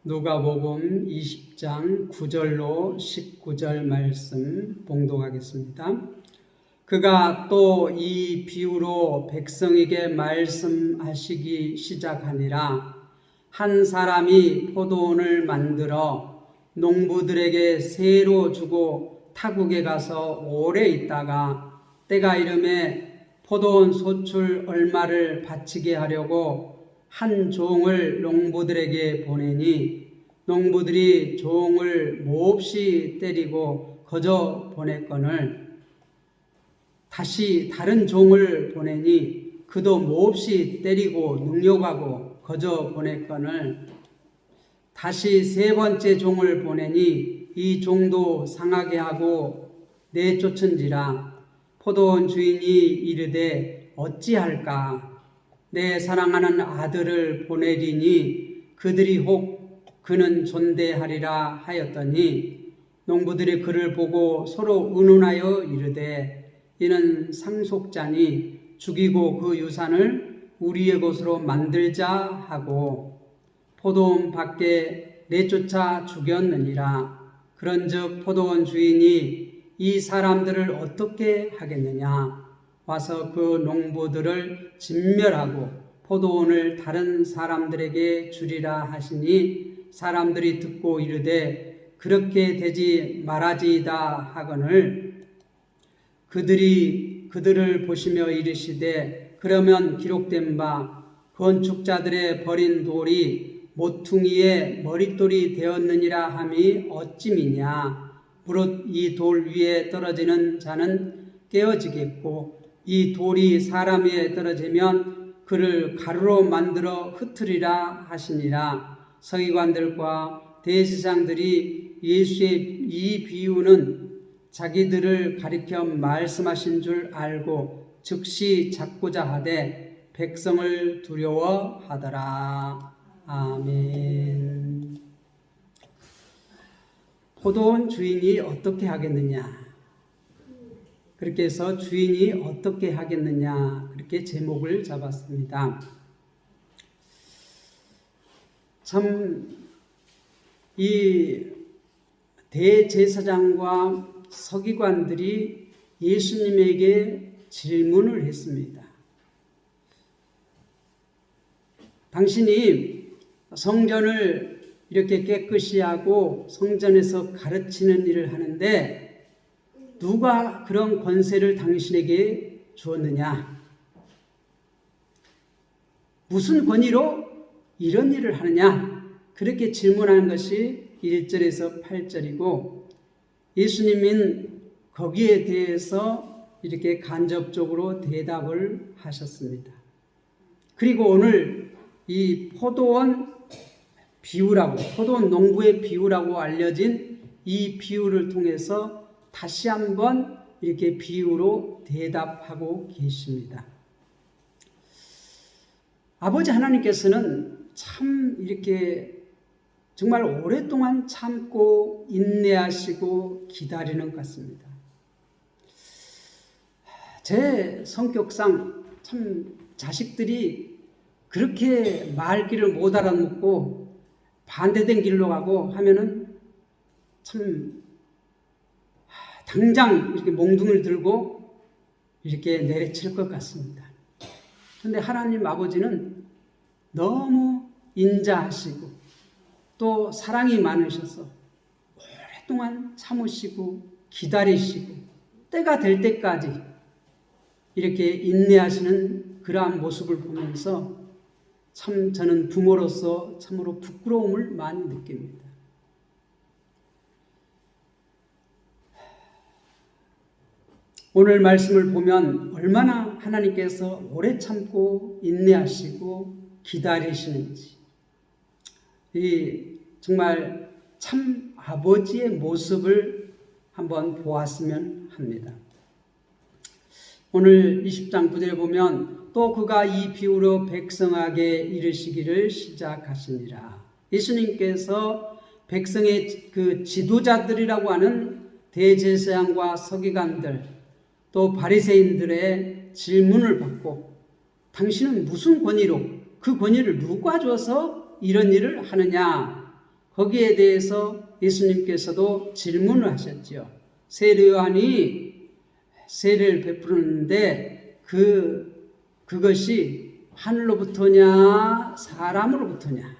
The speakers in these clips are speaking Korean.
누가복음 20장 9절로 19절 말씀 봉독하겠습니다. 그가 또 이 비유로 백성에게 말씀하시기 시작하니라. 한 사람이 포도원을 만들어 농부들에게 세로 주고 타국에 가서 오래 있다가 때가 이름에 포도원 소출 얼마를 바치게 하려고 한 종을 농부들에게 보내니 농부들이 종을 몹시 때리고 거저 보냈거늘 다시 다른 종을 보내니 그도 몹시 때리고 능욕하고 거저 보냈거늘 다시 세 번째 종을 보내니 이 종도 상하게 하고 내쫓은지라. 포도원 주인이 이르되 어찌할까? 내 사랑하는 아들을 보내리니 그들이 혹 그는 존대하리라 하였더니 농부들이 그를 보고 서로 의논하여 이르되 이는 상속자니 죽이고 그 유산을 우리의 것으로 만들자 하고 포도원 밖에 내쫓아 죽였느니라. 그런즉 포도원 주인이 이 사람들을 어떻게 하겠느냐? 와서 그 농부들을 진멸하고 포도원을 다른 사람들에게 주리라 하시니 사람들이 듣고 이르되 그렇게 되지 말아지이다 하거늘 그들이 그들을 보시며 이르시되 그러면 기록된 바 건축자들의 버린 돌이 모퉁이의 머릿돌이 되었느니라 함이 어찌미냐. 무릇 이 돌 위에 떨어지는 자는 깨어지겠고 이 돌이 사람 위에 떨어지면 그를 가루로 만들어 흩으리라 하시니라. 서기관들과 대제사장들이 예수의 이 비유는 자기들을 가리켜 말씀하신 줄 알고 즉시 잡고자 하되 백성을 두려워하더라. 아멘. 포도원 주인이 어떻게 하겠느냐? 그렇게 해서 주인이 어떻게 하겠느냐? 그렇게 제목을 잡았습니다. 참, 이 대제사장과 서기관들이 예수님에게 질문을 했습니다. 당신이 성전을 이렇게 깨끗이 하고 성전에서 가르치는 일을 하는데 누가 그런 권세를 당신에게 주었느냐? 무슨 권위로 이런 일을 하느냐? 그렇게 질문하는 것이 1절에서 8절이고 예수님은 거기에 대해서 이렇게 간접적으로 대답을 하셨습니다. 그리고 오늘 이 포도원 비유라고, 포도원 농부의 비유라고 알려진 이 비유를 통해서 다시 한번 이렇게 비유로 대답하고 계십니다. 아버지 하나님께서는 참 이렇게 정말 오랫동안 참고 인내하시고 기다리는 것 같습니다. 제 성격상 참 자식들이 그렇게 말귀를 못 알아듣고 반대된 길로 가고 하면은 참 당장 이렇게 몽둥이를 들고 이렇게 내려칠 것 같습니다. 그런데 하나님 아버지는 너무 인자하시고 또 사랑이 많으셔서 오랫동안 참으시고 기다리시고 때가 될 때까지 이렇게 인내하시는 그러한 모습을 보면서 참 저는 부모로서 참으로 부끄러움을 많이 느낍니다. 오늘 말씀을 보면 얼마나 하나님께서 오래 참고 인내하시고 기다리시는지 이 정말 참 아버지의 모습을 한번 보았으면 합니다. 오늘 20장 9절에 보면 또 그가 이 비유로 백성에게 이르시기를 시작하시니라. 예수님께서 백성의 그 지도자들이라고 하는 대제사장과 서기관들 또 바리새인들의 질문을 받고 당신은 무슨 권위로 그 권위를 누가 줘서 이런 일을 하느냐? 거기에 대해서 예수님께서도 질문을 하셨지요. 세례 요한이 세례를 베푸는데 그것이 하늘로부터냐 사람으로부터냐.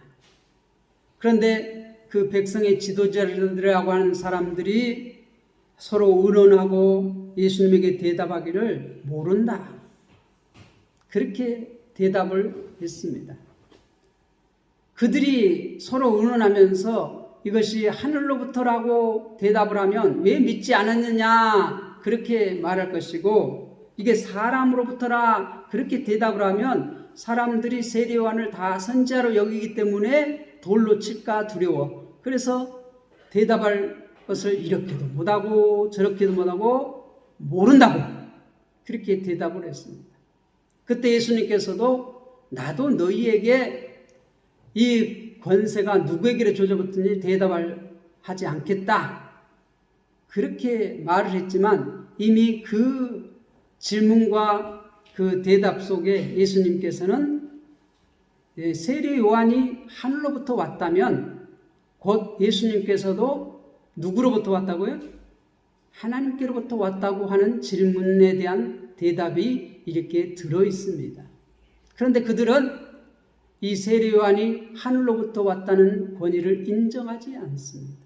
그런데 그 백성의 지도자들이라고 하는 사람들이 서로 의논하고 예수님에게 대답하기를 모른다. 그렇게 대답을 했습니다. 그들이 서로 의논하면서 이것이 하늘로부터라고 대답을 하면 왜 믿지 않았느냐 그렇게 말할 것이고, 이게 사람으로부터라 그렇게 대답을 하면 사람들이 세례 요한을 다 선지자로 여기기 때문에 돌로 칠까 두려워. 그래서 대답할 것을 이렇게도 못하고 저렇게도 못하고 모른다고 그렇게 대답을 했습니다. 그때 예수님께서도 나도 너희에게 이 권세가 누구에게 조져붙은지 대답을 하지 않겠다 그렇게 말을 했지만, 이미 그 질문과 그 대답 속에 예수님께서는 세례 요한이 하늘로부터 왔다면 곧 예수님께서도 누구로부터 왔다고요? 하나님께로부터 왔다고 하는 질문에 대한 대답이 이렇게 들어 있습니다. 그런데 그들은 이 세례 요한이 하늘로부터 왔다는 권위를 인정하지 않습니다.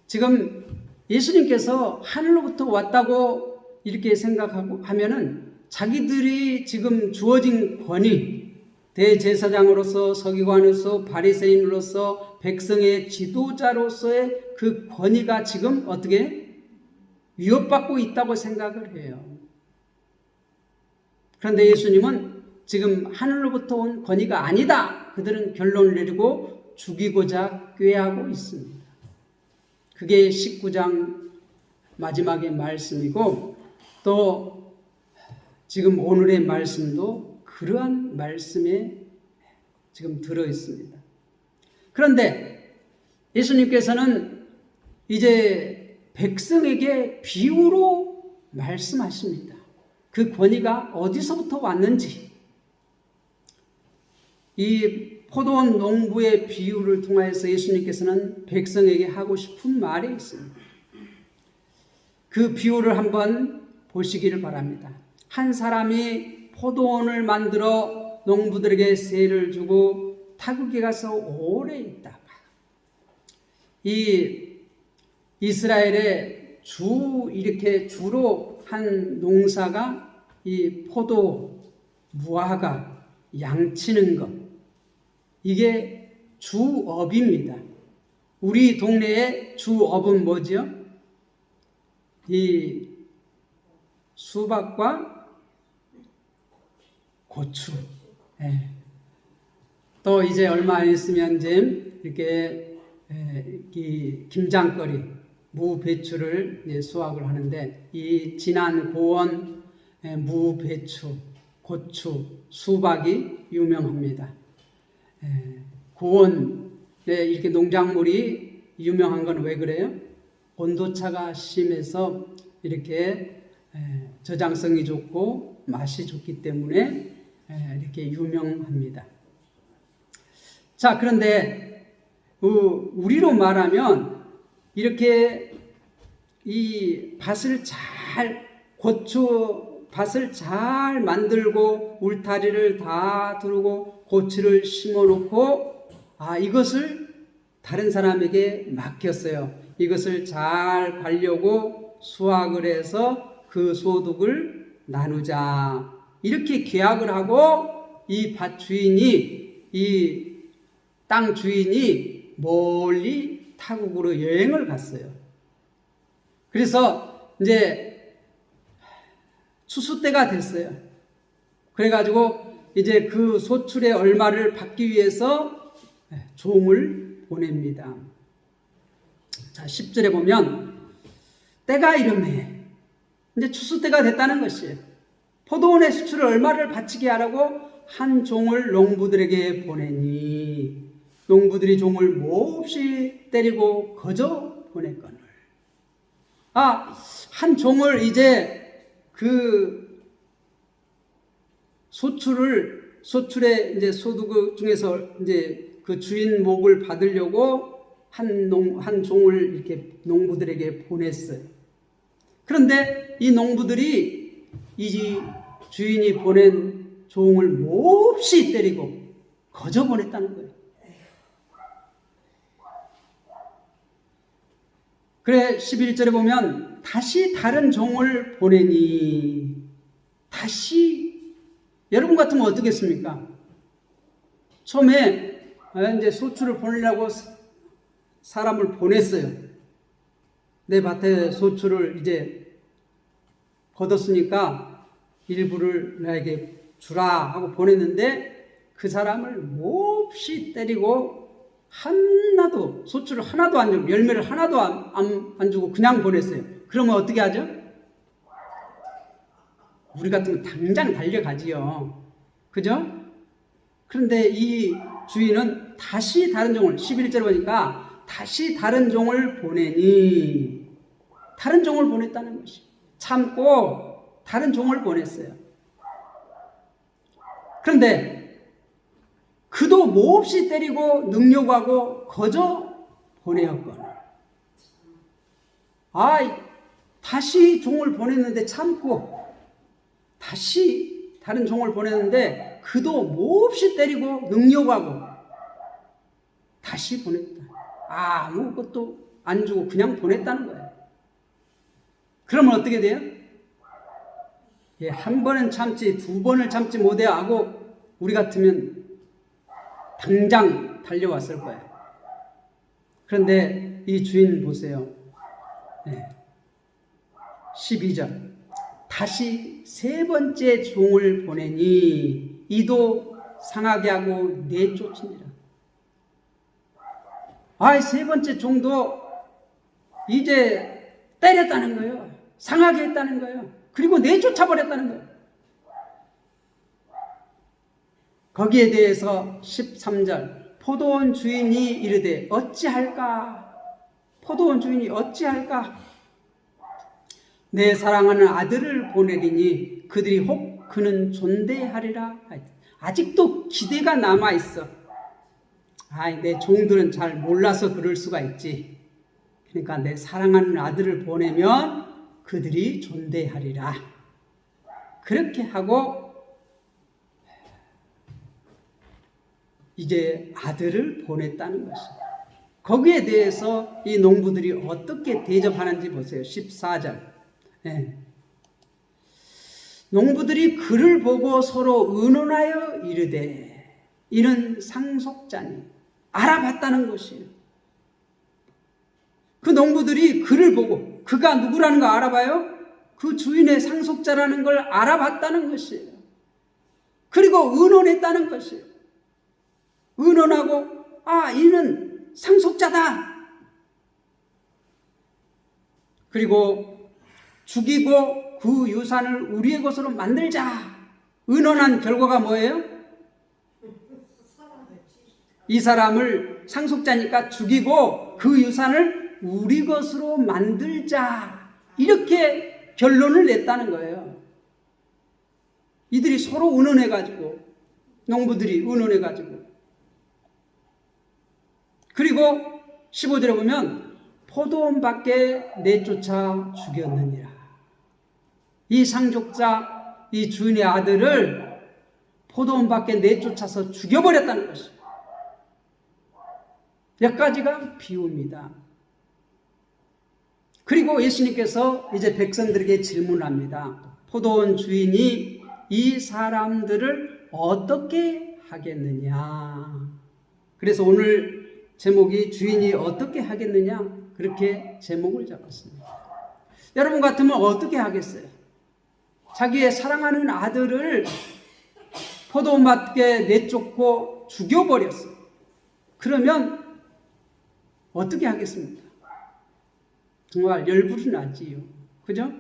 지금 예수님께서 하늘로부터 왔다고 이렇게 생각하고 하면은 자기들이 지금 주어진 권위, 대제사장으로서 서기관으로서 바리새인으로서 백성의 지도자로서의 그 권위가 지금 어떻게 위협받고 있다고 생각을 해요. 그런데 예수님은 지금 하늘로부터 온 권위가 아니다. 그들은 결론을 내리고 죽이고자 꾀하고 있습니다. 그게 19장 마지막의 말씀이고, 또 지금 오늘의 말씀도 그러한 말씀에 지금 들어 있습니다. 그런데 예수님께서는 이제 백성에게 비유로 말씀하십니다. 그 권위가 어디서부터 왔는지. 이 포도원 농부의 비유를 통해서 예수님께서는 백성에게 하고 싶은 말이 있습니다. 그 비유를 한번 보시기를 바랍니다. 한 사람이 포도원을 만들어 농부들에게 세를 주고 타국에 가서 오래 있다가 이 이스라엘의 이렇게 주로 한 농사가 이 포도 무화과 양치는 것, 이게 주업입니다. 우리 동네의 주업은 뭐죠? 이 수박과 고추. 예. 또 이제 얼마 안 있으면 이렇게 김장거리, 무, 배추를 수확을 하는데, 이 진안, 고원, 무, 배추, 고추, 수박이 유명합니다. 고원에 이렇게 농작물이 유명한 건 왜 그래요? 온도차가 심해서 이렇게 저장성이 좋고 맛이 좋기 때문에 이렇게 유명합니다. 자, 그런데 우리로 말하면 이렇게 이 고추 밭을 잘 만들고 울타리를 다 두르고 고추를 심어 놓고, 이것을 다른 사람에게 맡겼어요. 이것을 잘 관리하고 수확을 해서 그 소득을 나누자. 이렇게 계약을 하고 이 밭 주인이, 이 땅 주인이 멀리 타국으로 여행을 갔어요. 그래서 이제 추수 때가 됐어요. 그래가지고 이제 그 소출의 얼마를 받기 위해서 종을 보냅니다. 자, 10절에 보면 때가 이르매, 이제 추수 때가 됐다는 것이에요. 포도원의 수출을 얼마를 바치게 하라고 한 종을 농부들에게 보내니 농부들이 종을 몹시 때리고 거저 보냈거늘. 한 종을 이제 그 소출의 이제 소득 중에서 이제 그 주인 목을 받으려고 한 종을 이렇게 농부들에게 보냈어요. 그런데 이 농부들이 이 주인이 보낸 종을 몹시 때리고 거저 보냈다는 거예요. 그래 11절에 보면 다시 다른 종을 보내니, 다시 여러분 같으면 어떻겠습니까? 처음에 이제 소출을 보내려고 사람을 보냈어요. 내 밭에 소출을 이제 거뒀으니까 일부를 나에게 주라 하고 보냈는데 그 사람을 몹시 때리고 하나도, 소출을 하나도 안 주고 열매를 하나도 안 주고 그냥 보냈어요. 그러면 어떻게 하죠? 우리 같으면 당장 달려가지요. 그죠? 그런데 이 주인은 다시 다른 종을, 11절 보니까 다시 다른 종을 보내니, 다른 종을 보냈다는 것이, 참고 다른 종을 보냈어요. 그런데 그도 몹시 때리고 능욕하고 거저 보내었거늘. 다시 종을 보냈는데 참고, 다시 다른 종을 보냈는데 그도 몹시 때리고 능욕하고 다시 보냈다. 아무것도 안 주고 그냥 보냈다는 거예요. 그러면 어떻게 돼요? 한 번은 참지, 두 번을 참지 못해 하고 우리 같으면 당장 달려왔을 거예요. 그런데 이 주인 보세요. 12절. 다시 세 번째 종을 보내니 이도 상하게 하고 내쫓으니라. 세 번째 종도 이제 때렸다는 거예요. 상하게 했다는 거예요. 그리고 내쫓아버렸다는 거예요. 거기에 대해서 13절. 포도원 주인이 이르되 어찌할까? 포도원 주인이 어찌할까? 내 사랑하는 아들을 보내리니 그들이 혹 그는 존대하리라. 아직도 기대가 남아있어. 내 종들은 잘 몰라서 그럴 수가 있지. 그러니까 내 사랑하는 아들을 보내면 그들이 존대하리라. 그렇게 하고 이제 아들을 보냈다는 것입니다. 거기에 대해서 이 농부들이 어떻게 대접하는지 보세요. 14절. 농부들이 그를 보고 서로 의논하여 이르되 이는 상속자니, 알아봤다는 것이에요. 그 농부들이 그를 보고, 그가 누구라는 거 알아봐요? 그 주인의 상속자라는 걸 알아봤다는 것이에요. 그리고 의논했다는 것이에요. 의논하고 이는 상속자다. 그리고 죽이고 그 유산을 우리의 것으로 만들자. 의논한 결과가 뭐예요? 이 사람을 상속자니까 죽이고 그 유산을 우리 것으로 만들자. 이렇게 결론을 냈다는 거예요. 이들이 서로 의논해가지고, 농부들이 의논해가지고. 그리고 15절에 보면 포도원 밖에 내쫓아 죽였느니라. 이 상속자, 이 주인의 아들을 포도원 밖에 내쫓아서 죽여버렸다는 것이에요. 여기까지가 비유입니다. 그리고 예수님께서 이제 백성들에게 질문합니다. 포도원 주인이 이 사람들을 어떻게 하겠느냐. 그래서 오늘 제목이 주인이 어떻게 하겠느냐, 그렇게 제목을 잡았습니다. 여러분 같으면 어떻게 하겠어요? 자기의 사랑하는 아들을 포도원 밖에 내쫓고 죽여버렸어요. 그러면 어떻게 하겠습니까? 정말 열불이 나지요. 그죠?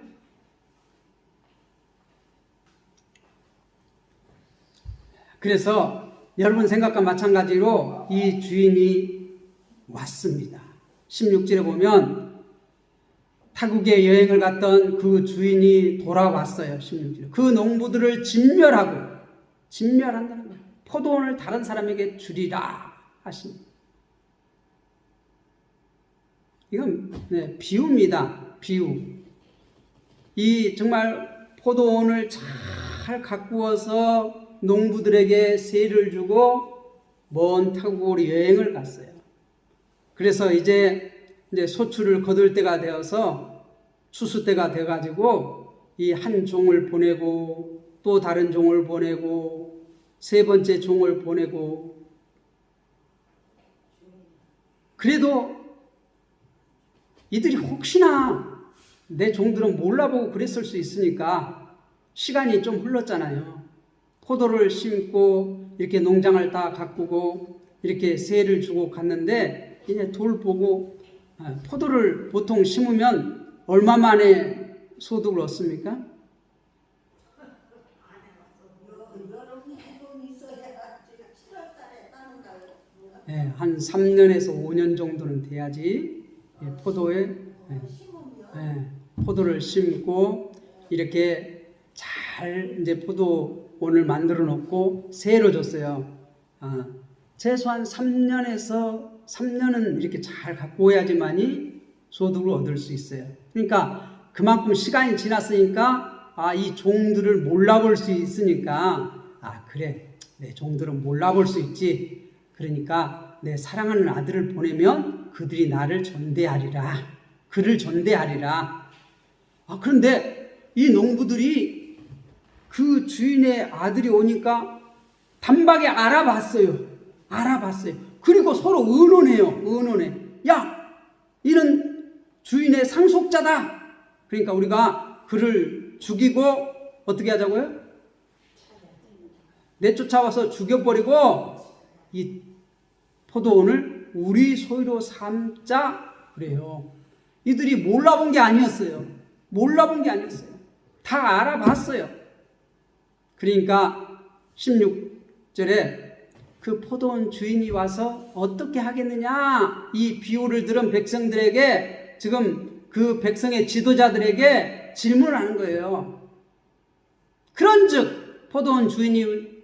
그래서 여러분 생각과 마찬가지로 이 주인이 왔습니다. 16절에 보면 타국에 여행을 갔던 그 주인이 돌아왔어요. 16절에. 그 농부들을 진멸한다는 거예요. 포도원을 다른 사람에게 주리라 하십니다. 이건 비유입니다. 비유. 이 정말 포도원을 잘 가꾸어서 농부들에게 세를 주고 먼 타국으로 여행을 갔어요. 그래서 이제 소출을 거둘 때가 되어서 추수 때가 돼가지고 이 한 종을 보내고 또 다른 종을 보내고 세 번째 종을 보내고, 그래도 이들이 혹시나 내 종들은 몰라보고 그랬을 수 있으니까 시간이 좀 흘렀잖아요. 포도를 심고 이렇게 농장을 다 가꾸고 이렇게 세를 주고 갔는데 이제 돌 보고, 포도를 보통 심으면 얼마 만에 소득을 얻습니까? 한 3년에서 5년 정도는 돼야지 포도에 포도를 심고 이렇게 잘 이제 포도원을 만들어 놓고 세로 줬어요. 최소한 3년은 이렇게 잘 갖고 오야지만이 소득을 얻을 수 있어요. 그러니까 그만큼 시간이 지났으니까 이 종들을 몰라볼 수 있으니까 그래, 내 종들은 몰라볼 수 있지. 그러니까 내 사랑하는 아들을 보내면 그들이 나를 전대하리라. 그를 전대하리라. 그런데 이 농부들이 그 주인의 아들이 오니까 단박에 알아봤어요. 그리고 서로 의논해. 야, 이는 주인의 상속자다. 그러니까 우리가 그를 죽이고 어떻게 하자고요? 내쫓아와서 죽여버리고 이 포도원을 우리 소유로 삼자 그래요. 이들이 몰라본 게 아니었어요. 다 알아봤어요. 그러니까 16절에 그 포도원 주인이 와서 어떻게 하겠느냐, 이 비유를 들은 백성들에게, 지금 그 백성의 지도자들에게 질문을 하는 거예요. 그런즉 포도원 주인이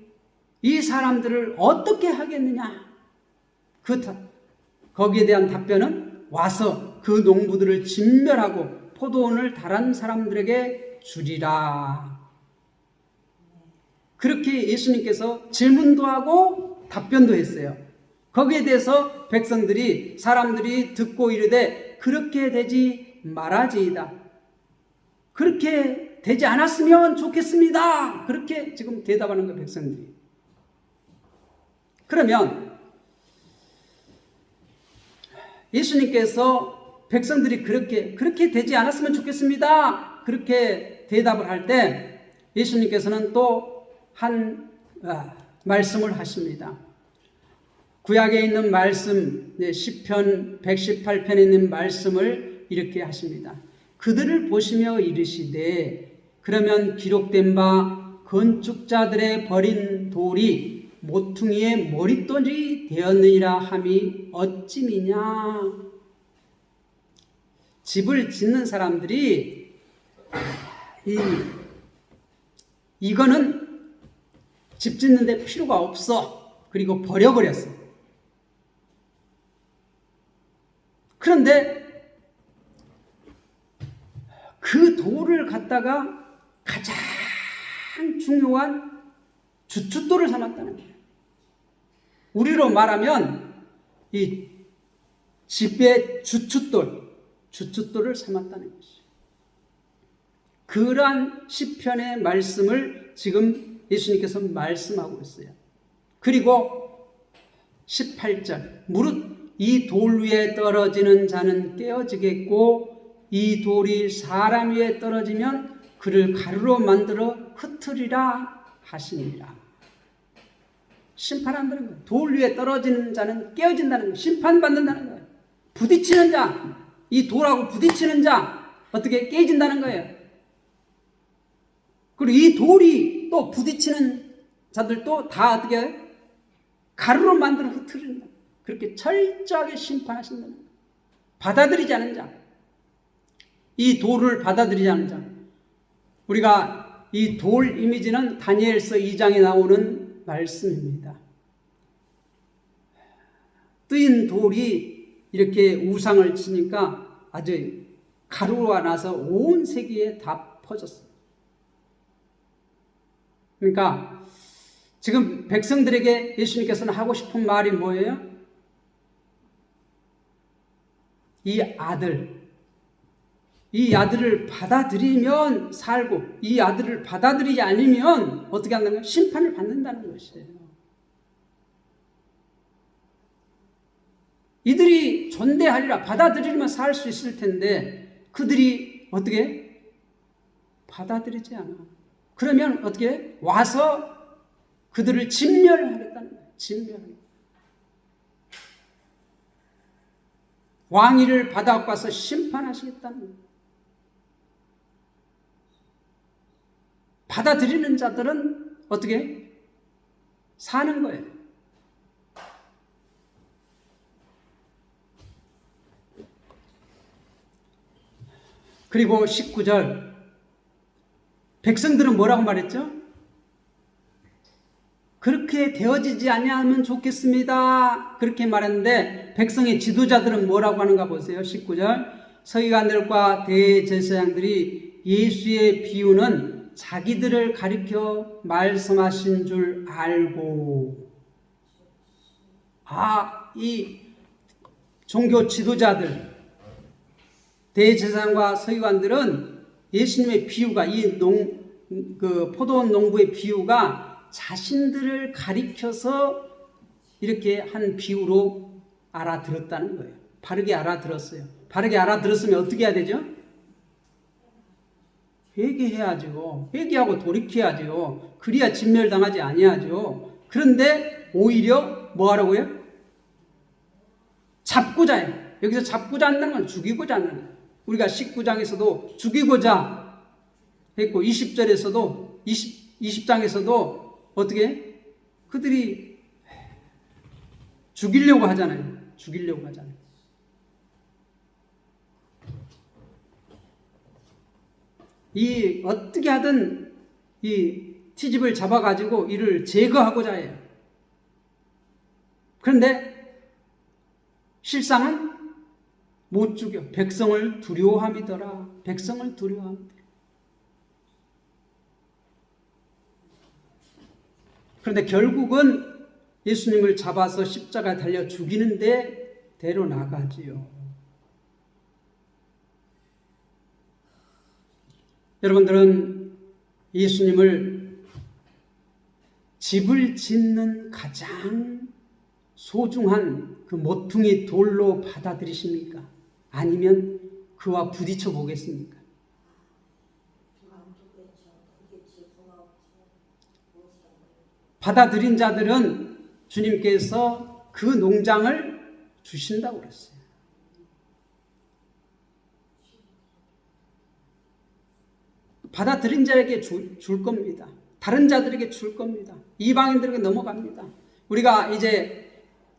이 사람들을 어떻게 하겠느냐, 거기에 대한 답변은 와서 그 농부들을 진멸하고 포도원을 달한 사람들에게 주리라. 그렇게 예수님께서 질문도 하고 답변도 했어요. 거기에 대해서 사람들이 듣고 이르되 그렇게 되지 말아지이다. 그렇게 되지 않았으면 좋겠습니다. 그렇게 지금 대답하는 거예요, 백성들이. 그러면 예수님께서 백성들이 그렇게 되지 않았으면 좋겠습니다. 그렇게 대답을 할 때 예수님께서는 또 한 말씀을 하십니다. 구약에 있는 말씀, 시편 118편에 있는 말씀을 이렇게 하십니다. 그들을 보시며 이르시되 그러면 기록된 바 건축자들의 버린 돌이 모퉁이의 머릿돌이 되었느니라 함이 어찌미냐. 집을 짓는 사람들이 이거는 집 짓는데 필요가 없어. 그리고 버려버렸어. 그런데 그 돌을 갖다가 가장 중요한 주춧돌을 삼았다는 거예요. 우리로 말하면 이 집의 주춧돌을 삼았다는 것이죠. 그러한 시편의 말씀을 지금 예수님께서 말씀하고 있어요. 그리고 18절, 무릇 이 돌 위에 떨어지는 자는 깨어지겠고 이 돌이 사람 위에 떨어지면 그를 가루로 만들어 흩으리라 하시니라. 심판한다는 거예요. 돌 위에 떨어지는 자는 깨어진다는 거예요. 심판받는다는 거예요. 부딪히는 자, 이 돌하고 부딪히는 자 어떻게 깨진다는 거예요. 그리고 이 돌이 또 부딪히는 자들도 다 어떻게 해요? 가루로 만들어 흩트린다. 그렇게 철저하게 심판하신다는 거예요. 받아들이지 않은 자, 이 돌을 받아들이지 않은 자. 우리가 이 돌 이미지는 다니엘서 2장에 나오는 말씀입니다. 뜨인 돌이 이렇게 우상을 치니까 아주 가루가 나서 온 세계에 다 퍼졌어요. 그러니까 지금 백성들에게 예수님께서는 하고 싶은 말이 뭐예요? 이 아들을 받아들이면 살고, 이 아들을 받아들이지 않으면 어떻게 한다는 거예요? 심판을 받는다는 것이에요. 이들이 존대하리라, 받아들이면 살 수 있을 텐데 그들이 어떻게 받아들이지 않아. 그러면 어떻게 와서 그들을 진멸하겠다는 거예요. 진멸하겠다. 왕위를 받아갖고 와서 심판하시겠다는 거예요. 받아들이는 자들은 어떻게 사는 거예요. 그리고 19절 백성들은 뭐라고 말했죠? 그렇게 되어지지 아니하면 좋겠습니다. 그렇게 말했는데 백성의 지도자들은 뭐라고 하는가 보세요. 19절 서기관들과 대제사장들이 예수의 비유는 자기들을 가리켜 말씀하신 줄 알고, 이 종교 지도자들 대제사장과 서기관들은 예수님의 비유가 포도원 농부의 비유가 자신들을 가리켜서 이렇게 한 비유로 알아들었다는 거예요. 바르게 알아들었어요. 바르게 알아들었으면 어떻게 해야 되죠? 회개해야죠. 회개하고 돌이켜야죠. 그래야 진멸당하지 아니하죠. 그런데 오히려 뭐 하라고요? 잡고자 해요. 여기서 잡고자 한다는 건 죽이고자 하는 거예요. 우리가 19장에서도 죽이고자 했고 20절에서도 20장에서도 어떻게 그들이 죽이려고 하잖아요. 죽이려고 하잖아요. 어떻게 하든 이 트집을 잡아가지고 이를 제거하고자 해요. 그런데 실상은 못 죽여. 백성을 두려워함이더라. 백성을 두려워함이더라. 그런데 결국은 예수님을 잡아서 십자가에 달려 죽이는데 데려 나가지요. 여러분들은 예수님을 집을 짓는 가장 소중한 그 모퉁이 돌로 받아들이십니까? 아니면 그와 부딪혀 보겠습니까? 받아들인 자들은 주님께서 그 농장을 주신다고 그랬어요. 받아들인 자에게 줄 겁니다. 다른 자들에게 줄 겁니다. 이방인들에게 넘어갑니다. 우리가 이제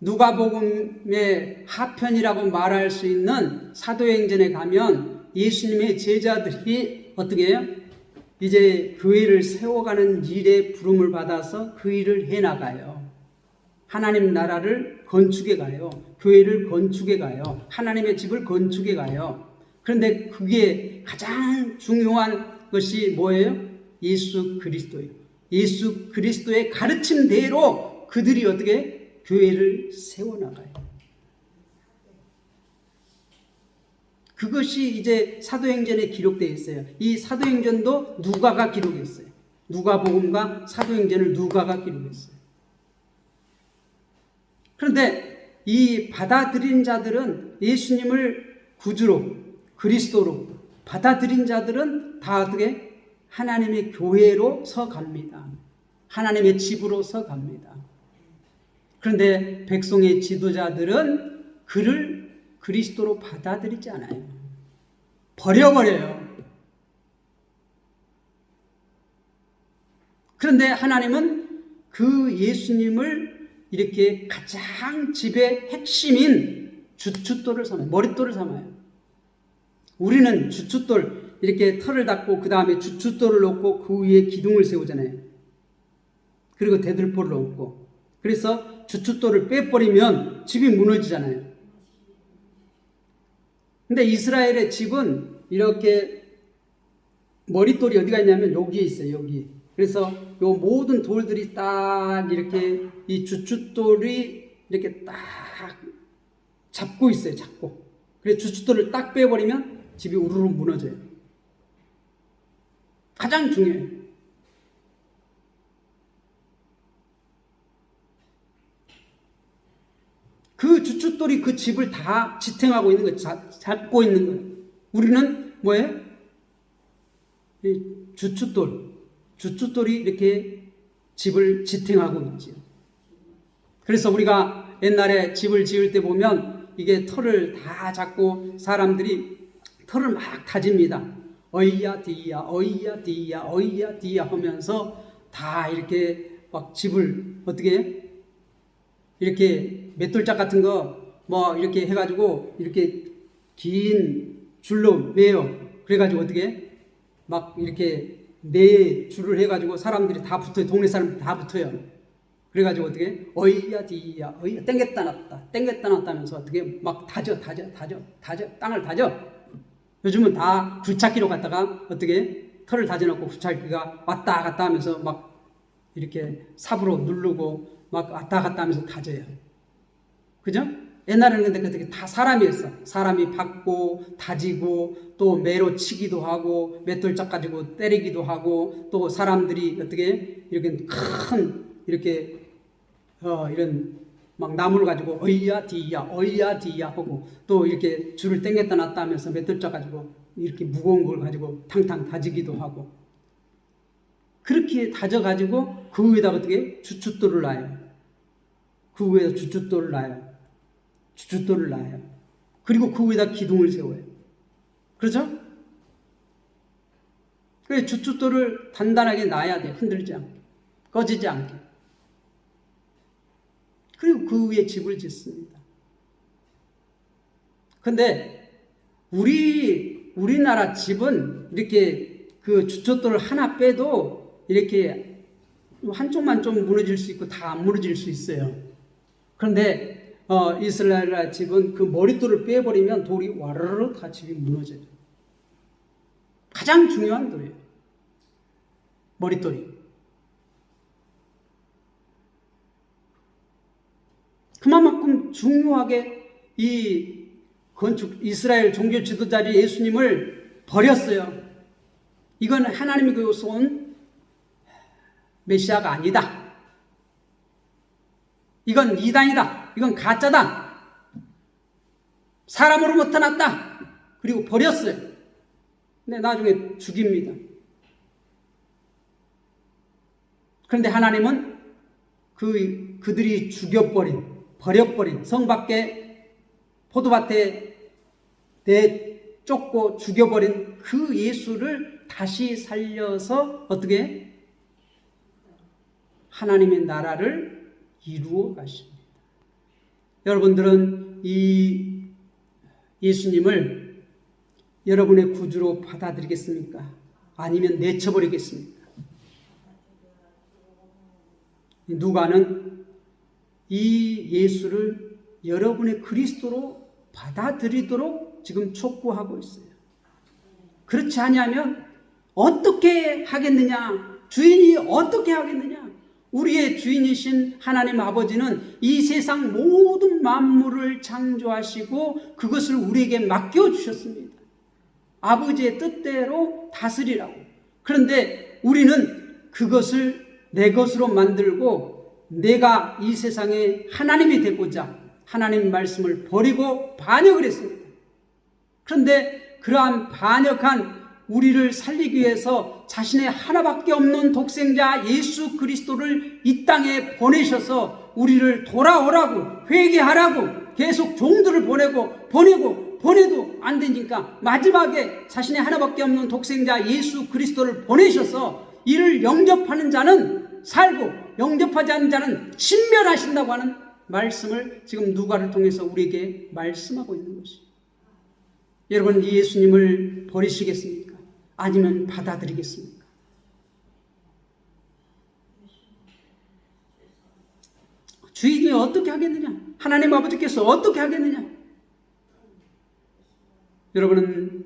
누가복음의 하편이라고 말할 수 있는 사도행전에 가면 예수님의 제자들이 어떻게 해요? 이제 교회를 세워가는 일에 부름을 받아서 그 일을 해나가요. 하나님 나라를 건축해 가요. 교회를 건축해 가요. 하나님의 집을 건축해 가요. 그런데 그게 가장 중요한 것이 뭐예요? 예수 그리스도예요. 예수 그리스도의 가르침대로 그들이 어떻게 교회를 세워나가요. 그것이 이제 사도행전에 기록되어 있어요. 이 사도행전도 누가가 기록했어요. 누가복음과 사도행전을 누가가 기록했어요. 그런데 이 받아들인 자들은 예수님을 구주로 그리스도로 받아들인 자들은 다 어떻게 하나님의 교회로 서갑니다. 하나님의 집으로 서갑니다. 그런데 백성의 지도자들은 그를 그리스도로 받아들이지 않아요. 버려버려요. 그런데 하나님은 그 예수님을 이렇게 가장 집의 핵심인 주춧돌을 삼아요. 머릿돌을 삼아요. 우리는 주춧돌 이렇게 털을 닦고 그 다음에 주춧돌을 놓고 그 위에 기둥을 세우잖아요. 그리고 대들보를 놓고. 그래서 주춧돌을 빼버리면 집이 무너지잖아요. 근데 이스라엘의 집은 이렇게 머릿돌이 어디가 있냐면 여기에 있어요. 여기. 그래서 요 모든 돌들이 딱 이렇게 이 주춧돌이 이렇게 딱 잡고 있어요. 잡고. 그래서 주춧돌을 딱 빼버리면 집이 우르르 무너져요. 가장 중요해요. 그 주춧돌이 그 집을 다 지탱하고 있는 거예요. 잡고 있는 거예요. 우리는 뭐예요? 이 주춧돌이 이렇게 집을 지탱하고 있지요. 그래서 우리가 옛날에 집을 지을 때 보면 이게 털을 다 잡고 사람들이 털을 막 다집니다. 어이야 디야 어이야 디야 어이야 디야 하면서 다 이렇게 막 집을 어떻게 이렇게 맷돌짝 같은 거 뭐 이렇게 해가지고 이렇게 긴 줄로 매요. 그래가지고 어떻게 막 이렇게 네 줄을 해가지고 사람들이 다 붙어요. 동네 사람들이 다 붙어요. 그래가지고 어떻게 어이야 디야 어이야 땡겼다 놨다 땡겼다 놨다 하면서 어떻게 막 다져 땅을 다져. 요즘은 다 굴착기로 갔다가 어떻게 털을 다져놓고 굴착기가 왔다 갔다 하면서 막 이렇게 삽으로 누르고 막 왔다 갔다 하면서 다져요. 그죠? 옛날에는 근데 그게 다 사람이었어. 사람이 밟고 다지고 또 매로 치기도 하고 맷돌짝 가지고 때리기도 하고 또 사람들이 어떻게 이렇게 큰 이렇게 이런 막 나무를 가지고 어이야 디야 하고 또 이렇게 줄을 땡겼다 놨다 하면서 맷돌짝 가지고 이렇게 무거운 걸 가지고 탕탕 다지기도 하고 그렇게 다져 가지고 그 위에다가 어떻게 주춧돌을 놔요. 그 위에다 주춧돌을 놔요. 그리고 그 위에다 기둥을 세워요. 그렇죠? 그래서 주춧돌을 단단하게 놔야 돼. 흔들지 않게. 꺼지지 않게. 그리고 그 위에 집을 짓습니다. 근데 우리나라 집은 이렇게 그 주춧돌을 하나 빼도 이렇게 한쪽만 좀 무너질 수 있고 다 안 무너질 수 있어요. 그런데 이스라엘 집은 그 머릿돌을 빼버리면 돌이 와르르 다 집이 무너져요. 가장 중요한 돌이에요. 머릿돌이. 그만큼 중요하게 이 이스라엘 종교 지도자리 예수님을 버렸어요. 이건 하나님이 교에서 온 메시아가 아니다. 이건 이단이다. 이건 가짜다. 사람으로부터 났다. 그리고 버렸어요. 근데 나중에 죽입니다. 그런데 하나님은 그들이 버려버린 성 밖에 포도밭에 내쫓고 죽여버린 그 예수를 다시 살려서 어떻게 하나님의 나라를 이루어 가십니다. 여러분들은 이 예수님을 여러분의 구주로 받아들이겠습니까? 아니면 내쳐버리겠습니까? 누가는 이 예수를 여러분의 그리스도로 받아들이도록 지금 촉구하고 있어요. 그렇지 않으면 어떻게 하겠느냐? 주인이 어떻게 하겠느냐? 우리의 주인이신 하나님 아버지는 이 세상 모든 만물을 창조하시고 그것을 우리에게 맡겨주셨습니다. 아버지의 뜻대로 다스리라고. 그런데 우리는 그것을 내 것으로 만들고 내가 이 세상에 하나님이 되고자 하나님 말씀을 버리고 반역을 했습니다. 그런데 그러한 반역한 우리를 살리기 위해서 자신의 하나밖에 없는 독생자 예수 그리스도를 이 땅에 보내셔서 우리를 돌아오라고 회개하라고 계속 종들을 보내도 안 되니까 마지막에 자신의 하나밖에 없는 독생자 예수 그리스도를 보내셔서 이를 영접하는 자는 살고 영접하지 않는 자는 신멸하신다고 하는 말씀을 지금 누가를 통해서 우리에게 말씀하고 있는 것입니다. 여러분, 이 예수님을 버리시겠습니까? 아니면 받아들이겠습니까? 주인이 어떻게 하겠느냐? 하나님 아버지께서 어떻게 하겠느냐? 여러분은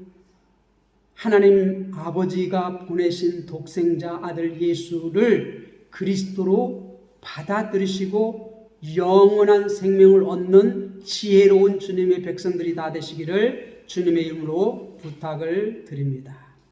하나님 아버지가 보내신 독생자 아들 예수를 그리스도로 받아들이시고 영원한 생명을 얻는 지혜로운 주님의 백성들이 다 되시기를 주님의 이름으로 부탁을 드립니다.